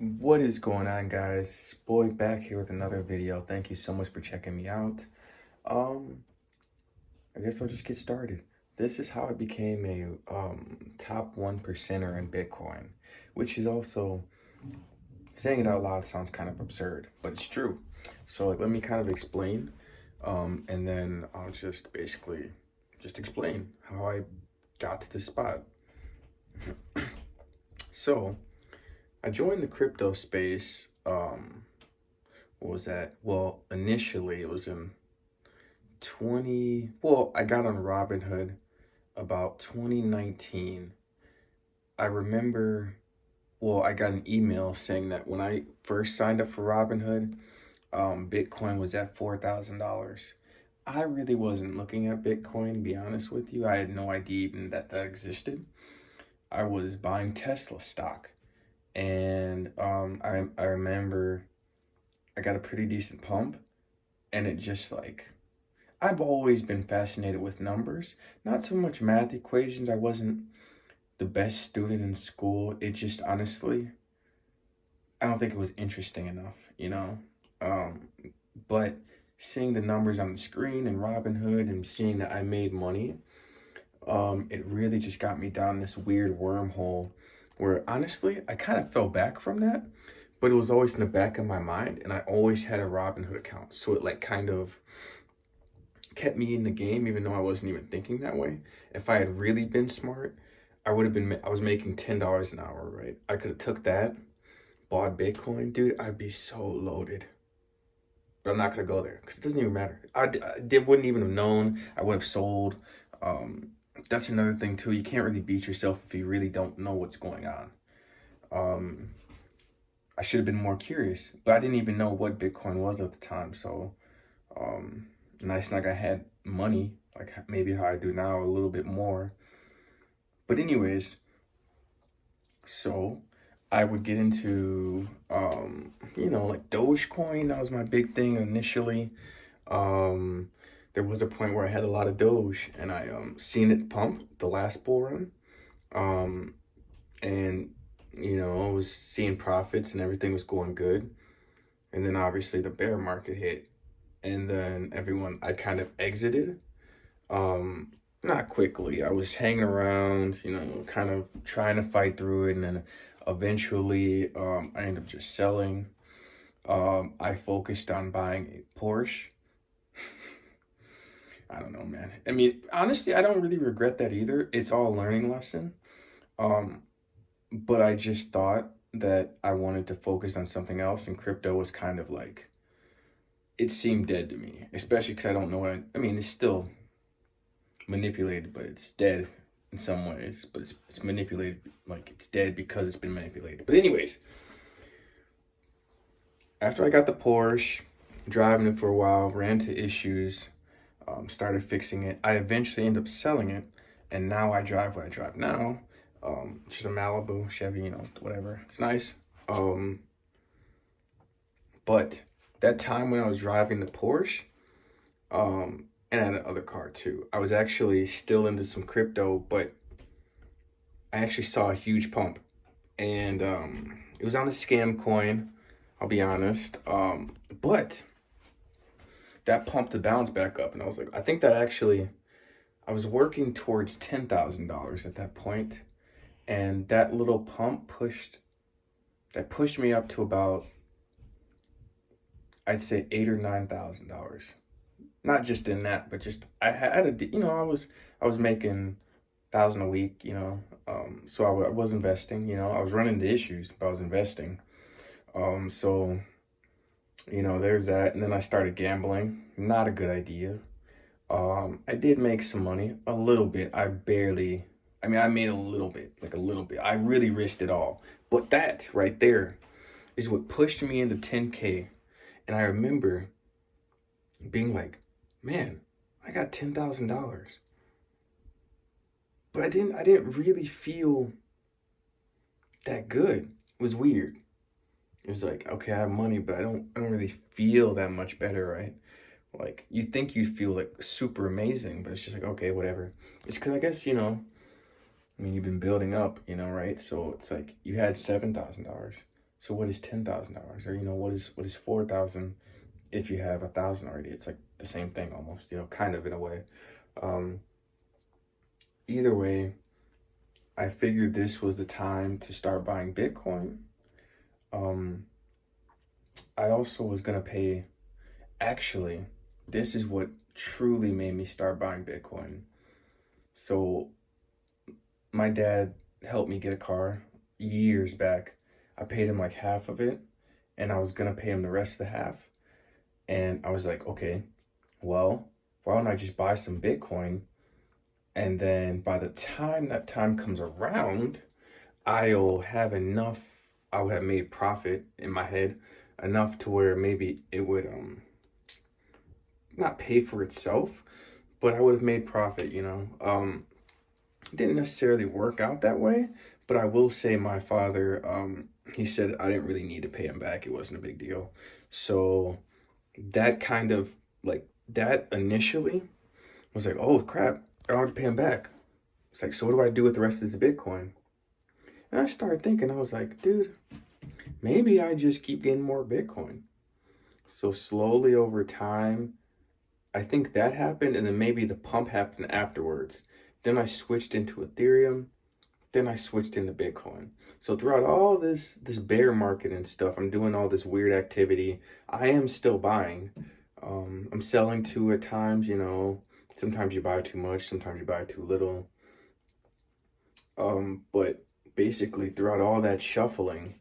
What is going on, guys? Boy, back here with another video. Thank you so much for checking me out. Um, I guess I'll just get started. This is how I became a top 1%er in Bitcoin, which is also saying it out loud sounds kind of absurd, but it's true. So let me kind of explain, and then I'll just basically just explain how I got to this spot. So I joined the crypto space. What was that? Well, initially it was in I got on Robinhood about 2019. I remember, I got an email saying that when I first signed up for Robinhood, Bitcoin was at $4,000. I really wasn't looking at Bitcoin, to be honest with you. I had no idea even that existed. I was buying Tesla stock. And I remember I got a pretty decent pump, and it just like, I've always been fascinated with numbers, not so much math equations. I wasn't the best student in school. It just honestly, I don't think it was interesting enough. Um, but seeing the numbers on the screen and Robinhood and seeing that I made money, it really just got me down this weird wormhole where honestly, I kind of fell back from that, but it was always in the back of my mind, and I always had a Robinhood account. So it like kind of kept me in the game, even though I wasn't even thinking that way. If I had really been smart, I was making $10 an hour, right? I could have took that, bought Bitcoin, dude, I'd be so loaded. But I'm not gonna go there because it doesn't even matter. Wouldn't even have known. I would have sold. Um, that's another thing too. You can't really beat yourself if you really don't know what's going on. Um, I should have been more curious, but I didn't even know what Bitcoin was at the time. So, nice, like I had money, like maybe how I do now, a little bit more. But anyways, so I would get into, like Dogecoin. That was my big thing initially. Um, there was a point where I had a lot of Doge, and I seen it pump the last bull run. Um, and I was seeing profits and everything was going good. And then obviously the bear market hit, and then I kind of exited. Not quickly. I was hanging around, kind of trying to fight through it, and then eventually I ended up just selling. I focused on buying a Porsche. I don't know, man. I mean, honestly, I don't really regret that either. It's all a learning lesson. Um, but I just thought that I wanted to focus on something else, and crypto was kind of like, it seemed dead to me, especially because I don't know I mean, it's still manipulated, but it's dead in some ways, but it's manipulated, like it's dead because it's been manipulated. But anyways, after I got the Porsche, driving it for a while, ran into issues, started fixing it. I eventually ended up selling it, and now I drive what I drive now, which is a Malibu, Chevy, whatever. It's nice. But that time when I was driving the Porsche, and I had another car too, I was actually still into some crypto, but I actually saw a huge pump, and it was on a scam coin. I'll be honest, but that pumped the balance back up, and I was like, I think that actually, I was working towards $10,000 at that point, and that little pump pushed me up to about, I'd say $8,000 or $9,000. Not just in that, but just I had I was making 1,000 a week, so I was investing, I was running into issues, but I was investing. So there's that, and then I started gambling. Not a good idea. I did make some money, a little bit. I made a little bit, like a little bit. I really risked it all, but that right there is what pushed me into 10K. And I remember being like, man, I got $10,000. But I didn't really feel that good. It was weird. It was like, okay, I have money, but I don't really feel that much better, right? Like you think you feel like super amazing, but it's just like, okay, whatever. It's because I guess, I mean, you've been building up, right? So it's like you had $7,000. So what is $10,000? Or, what is 4,000 if you have 1,000 already? It's like the same thing almost, kind of in a way. Um, Either way, I figured this was the time to start buying Bitcoin. Um, I also was gonna pay, actually, this is what truly made me start buying Bitcoin. So my dad helped me get a car years back. I paid him like half of it, and I was gonna pay him the rest of the half. And I was like, okay, well, why don't I just buy some Bitcoin? And then by the time that time comes around, I'll have enough, I would have made profit in my head, enough to where maybe it would not pay for itself, but I would have made profit. It didn't necessarily work out that way, but I will say my father, he said I didn't really need to pay him back. It wasn't a big deal. So that kind of like that initially was like, oh crap, I don't have to pay him back. It's like, so what do I do with the rest of this Bitcoin? And I started thinking, I was like, dude, maybe I just keep getting more Bitcoin. So slowly over time, I think that happened, and then maybe the pump happened afterwards. Then I switched into Ethereum. Then I switched into Bitcoin. So throughout all this bear market and stuff, I'm doing all this weird activity. I am still buying. I'm selling too at times. Sometimes you buy too much, sometimes you buy too little. But basically throughout all that shuffling,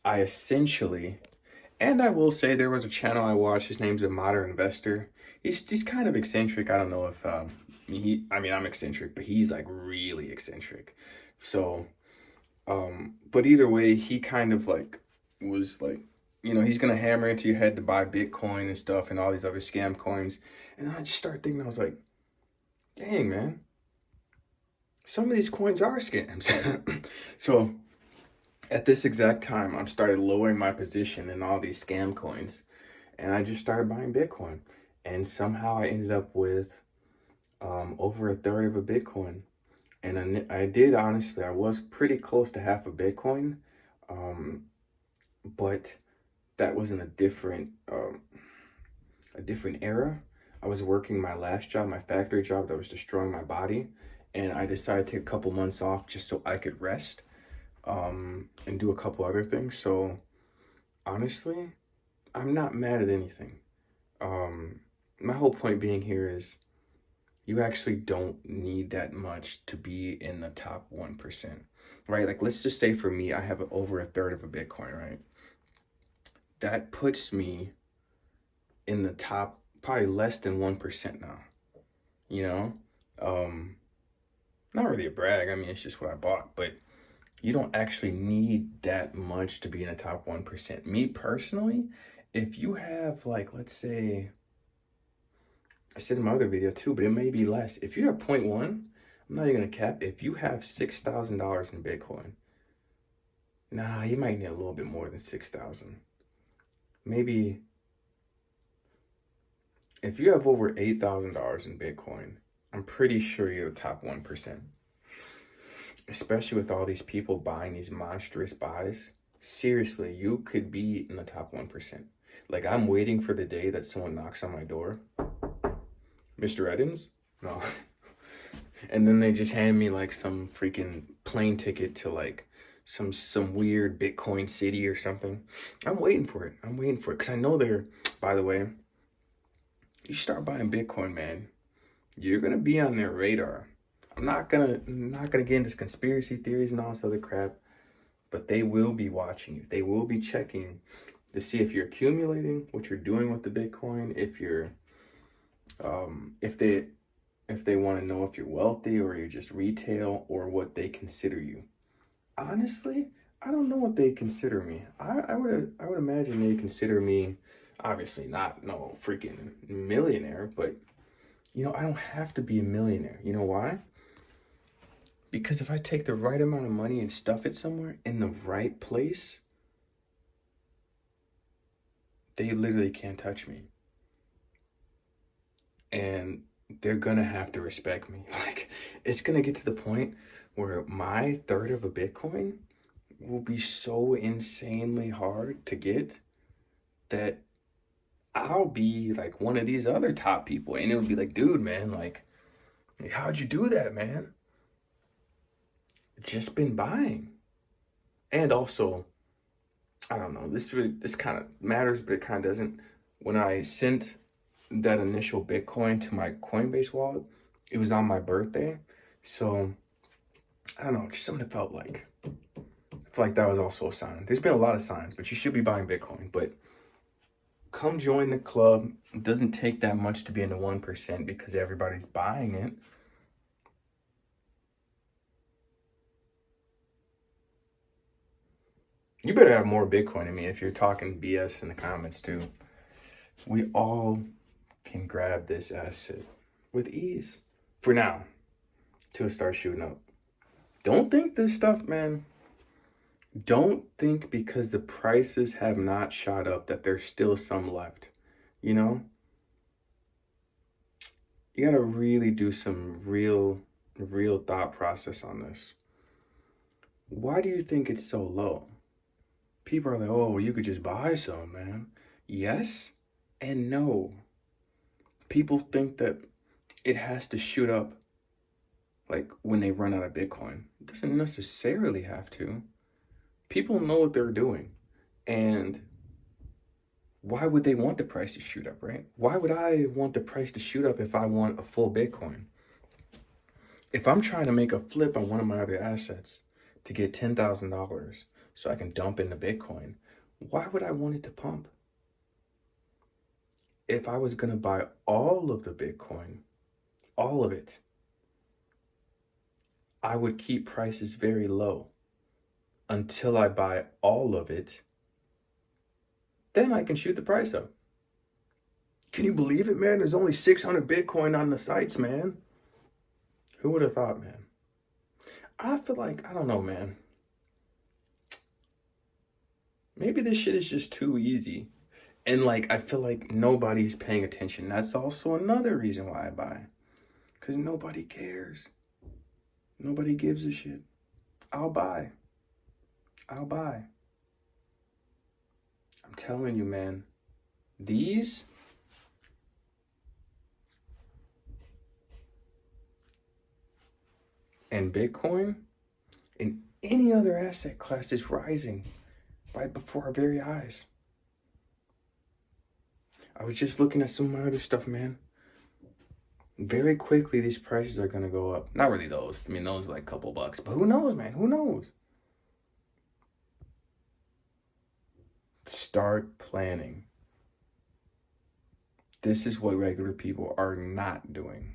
I essentially, and I will say there was a channel I watched. His name's A Modern Investor. He's kind of eccentric. I don't know if I'm eccentric, but he's like really eccentric. So, but either way, he kind of like was like, he's gonna hammer into your head to buy Bitcoin and stuff and all these other scam coins. And then I just started thinking, I was like, dang man, some of these coins are scams. So at this exact time, I'm started lowering my position in all these scam coins, and I just started buying Bitcoin. And somehow I ended up with over a third of a Bitcoin. And I did, honestly, I was pretty close to half a Bitcoin, um, but that was in a different era. I was working my last job, my factory job that was destroying my body, and I decided to take a couple months off just so I could rest, and do a couple other things. So honestly, I'm not mad at anything. My whole point being here is you actually don't need that much to be in the top 1%, right? Like, let's just say for me, I have over a third of a Bitcoin, right? That puts me in the top, probably less than 1% now, you know? Not really a brag. I mean, it's just what I bought, but you don't actually need that much to be in the top 1%. Me personally, if you have like, let's say, I said in my other video too, but it may be less. If you have point 0.1, I'm not even gonna cap. If you have $6,000 in Bitcoin, nah, you might need a little bit more than 6,000. Maybe if you have over $8,000 in Bitcoin, I'm pretty sure you're the top 1%. Especially with all these people buying these monstrous buys. Seriously, you could be in the top 1%. Like, I'm waiting for the day that someone knocks on my door. Mr. Edens? No. And then they just hand me like some freaking plane ticket to like some weird Bitcoin city or something. I'm waiting for it. Because I know they're, by the way, you start buying Bitcoin, man, you're gonna be on their radar. I'm not gonna get into conspiracy theories and all this other crap, but they will be watching you. They will be checking to see if you're accumulating, what you're doing with the Bitcoin, if you're if they want to know if you're wealthy or you're just retail or what they consider you. Honestly, I don't know what they consider me. I would imagine they consider me, obviously not no freaking millionaire, but I don't have to be a millionaire. You know why? Because if I take the right amount of money and stuff it somewhere in the right place, they literally can't touch me. And they're gonna have to respect me. Like, it's gonna get to the point where my third of a Bitcoin will be so insanely hard to get that I'll be like one of these other top people. And it'll be like, dude, man, like, how'd you do that, man? Just been buying. And also, I don't know, this kind of matters, but it kind of doesn't. When I sent that initial Bitcoin to my Coinbase wallet, it was on my birthday. So I don't know, just something that felt like I feel like that was also a sign. There's been a lot of signs, but you should be buying Bitcoin. But come join the club. It doesn't take that much to be in the 1% because everybody's buying it. You better have more Bitcoin than me if you're talking BS in the comments too. We all can grab this asset with ease for now till it starts shooting up. Don't think this stuff, man. Don't think because the prices have not shot up that there's still some left. You know, you got to really do some real thought process on this. Why do you think it's so low? People are like, oh, you could just buy some, man. Yes and no. People think that it has to shoot up like when they run out of Bitcoin. It doesn't necessarily have to. People know what they're doing. And why would they want the price to shoot up, right? Why would I want the price to shoot up if I want a full Bitcoin? If I'm trying to make a flip on one of my other assets to get $10,000 so I can dump into Bitcoin, why would I want it to pump? If I was going to buy all of the Bitcoin, all of it, I would keep prices very low until I buy all of it. Then I can shoot the price up. Can you believe it, man? There's only 600 Bitcoin on the sites, man. Who would have thought, man? I feel like, I don't know, man. Maybe this shit is just too easy. And like, I feel like nobody's paying attention. That's also another reason why I buy. Because nobody cares. Nobody gives a shit. I'll buy. I'm telling you, man. These and Bitcoin and any other asset class is rising right before our very eyes. I was just looking at some of my other stuff, man. Very quickly, these prices are going to go up. Not really those. I mean, those like a couple bucks. But who knows, man? Who knows? Start planning. This is what regular people are not doing.